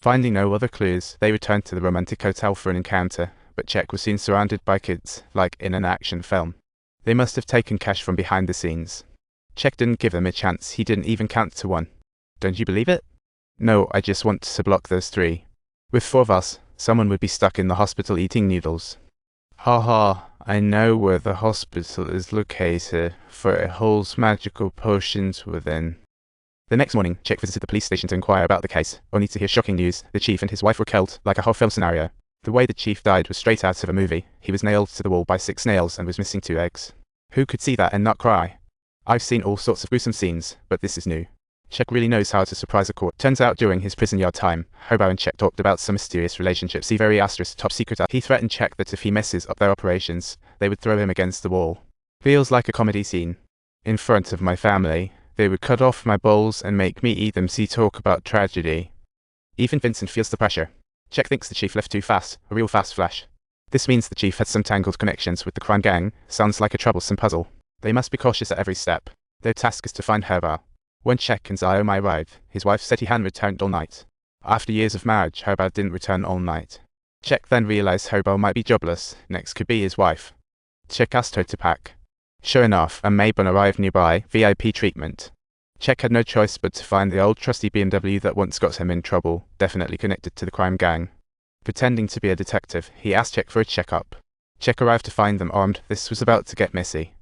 Finding no other clues, they returned to the romantic hotel for an encounter, but Czech was soon surrounded by kids, like in an action film. They must have taken cash from behind the scenes. Czech didn't give them a chance, he didn't even count to one. Don't you believe it? No, I just want to block those three. With four of us, someone would be stuck in the hospital eating noodles. Haha, I know where the hospital is located, for it holds magical potions within. The next morning, Czech visited the police station to inquire about the case, only to hear shocking news. The chief and his wife were killed, like a horror film scenario. The way the chief died was straight out of a movie. He was nailed to the wall by 6 nails and was missing 2 eggs. Who could see that and not cry? I've seen all sorts of gruesome scenes, but this is new. Czech really knows how to surprise a court. Turns out during his prison yard time, Hobo and Czech talked about some mysterious relationship. See very asterisk top secret. He threatened Czech that if he messes up their operations, they would throw him against the wall. Feels like a comedy scene. In front of my family, they would cut off my bowls and make me eat them. See talk about tragedy. Even Vincent feels the pressure. Czech thinks the chief left too fast, a real fast flash. This means the chief had some tangled connections with the crime gang. Sounds like a troublesome puzzle. They must be cautious at every step. Their task is to find Herbal. When Czech and Xiaomai arrived, his wife said he hadn't returned all night. After years of marriage, Herbal didn't return all night. Czech then realized Herbal might be jobless. Next could be his wife. Czech asked her to pack. Sure enough, a Maybon arrived nearby, VIP treatment. Czech had no choice but to find the old trusty BMW that once got him in trouble, definitely connected to the crime gang. Pretending to be a detective, he asked Czech for a checkup. Czech arrived to find them armed. This was about to get messy.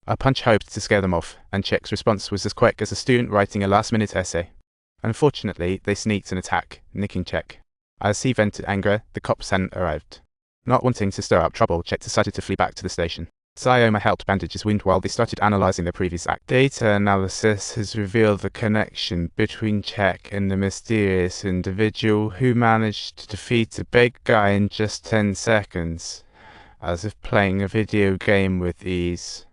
A punch hoped to scare them off, and Czech's response was as quick as a student writing a last-minute essay. Unfortunately, they sneaked an attack, nicking Czech. As he vented anger, the cops hadn't arrived. Not wanting to stir up trouble, Czech decided to flee back to the station. Xiaomai helped bandage his wound while they started analyzing their previous act. Data analysis has revealed the connection between Czech and the mysterious individual who managed to defeat a big guy in just 10 seconds, as if playing a video game with ease.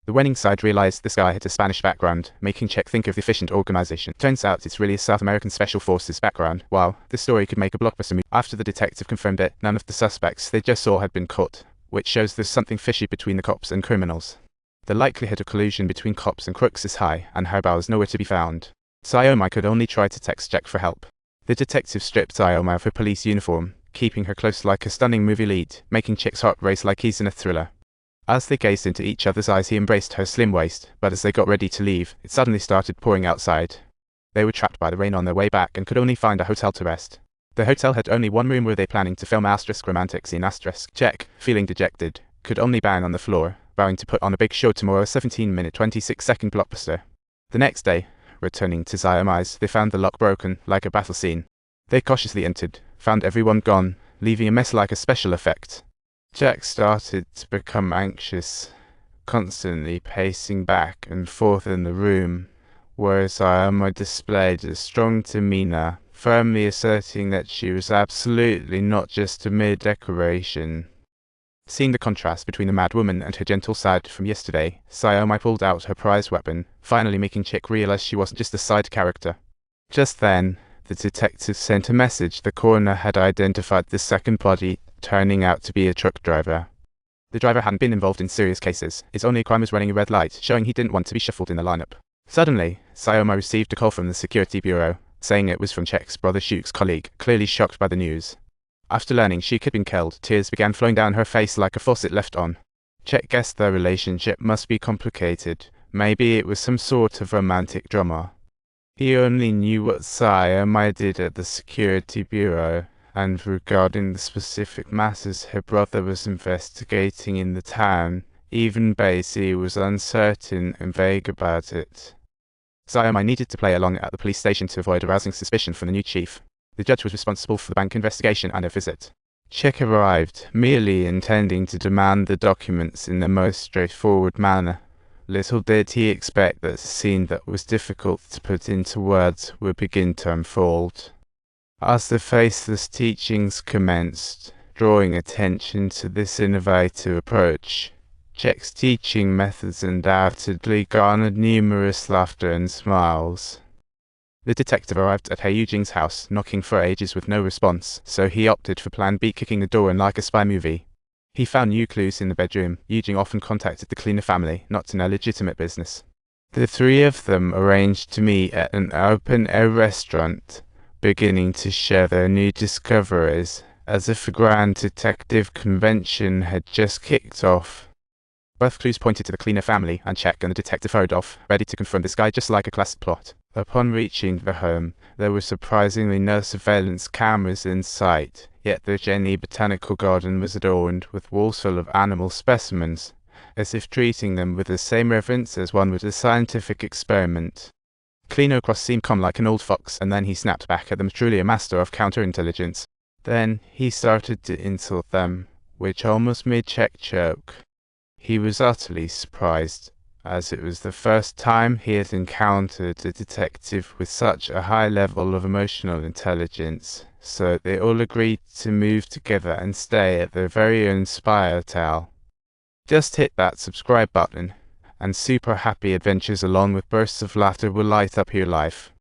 The winning side realized this guy had a Spanish background, making Czech think of the efficient organization. Turns out it's really a South American Special Forces background. Wow, this story could make a blockbuster movie. After the detective confirmed it, none of the suspects they just saw had been caught, which shows there's something fishy between the cops and criminals. The likelihood of collusion between cops and crooks is high, and Herbal is nowhere to be found. Xiaomai could only try to text Czech for help. The detective stripped Xiaomai of her police uniform, keeping her close like a stunning movie lead, making Czech's heart race like he's in a thriller. As they gazed into each other's eyes, he embraced her slim waist, but as they got ready to leave, it suddenly started pouring outside. They were trapped by the rain on their way back and could only find a hotel to rest. The hotel had only one room. Were they planning to film asterisk romantic scene asterisk? Czech, feeling dejected, could only bang on the floor, vowing to put on a big show tomorrow, a 17-minute 26-second blockbuster. The next day, returning to Xiaomai's, they found the lock broken, like a battle scene. They cautiously entered, found everyone gone, leaving a mess like a special effect. Czech started to become anxious, constantly pacing back and forth in the room, whereas Xiaomai displayed a strong demeanor, firmly asserting that she was absolutely not just a mere decoration. Seeing the contrast between the mad woman and her gentle side from yesterday, Xiaomai pulled out her prized weapon, finally making Czech realize she wasn't just a side character. Just then, the detective sent a message. The coroner had identified the second body, turning out to be a truck driver. The driver hadn't been involved in serious cases. His only crime was running a red light, showing he didn't want to be shuffled in the lineup. Suddenly, Xiaomai received a call from the security bureau, saying it was from Czech's brother Shuk's colleague, clearly shocked by the news. After learning Shuk had been killed, tears began flowing down her face like a faucet left on. Czech guessed their relationship must be complicated. Maybe it was some sort of romantic drama. He only knew what Xiaomai did at the security bureau, and regarding the specific matters her brother was investigating in the town, even Basie was uncertain and vague about it. Xiaomai needed to play along at the police station to avoid arousing suspicion from the new chief. The judge was responsible for the bank investigation and a visit. Czech arrived, merely intending to demand the documents in the most straightforward manner. Little did he expect that a scene that was difficult to put into words would begin to unfold. As the faceless teachings commenced, drawing attention to this innovative approach, Czech's teaching methods undoubtedly garnered numerous laughter and smiles. The detective arrived at He Yujing's house, knocking for ages with no response, so he opted for Plan B, kicking the door in like a spy movie. He found new clues in the bedroom. Yujing often contacted the cleaner family, not in a legitimate business. The three of them arranged to meet at an open-air restaurant, beginning to share their new discoveries, as if a grand detective convention had just kicked off. Both clues pointed to the Cleaner family, and Czech and the detective hurried off, ready to confront this guy just like a classic plot. Upon reaching the home, there were surprisingly no surveillance cameras in sight, yet the Jenny Botanical Garden was adorned with walls full of animal specimens, as if treating them with the same reverence as one would a scientific experiment. Cleaner Cross seemed calm like an old fox, and then he snapped back at them, truly a master of counterintelligence. Then he started to insult them, which almost made Czech choke. He was utterly surprised, as it was the first time he had encountered a detective with such a high level of emotional intelligence, so they all agreed to move together and stay at their very own spy hotel. Just hit that subscribe button, and super happy adventures along with bursts of laughter will light up your life.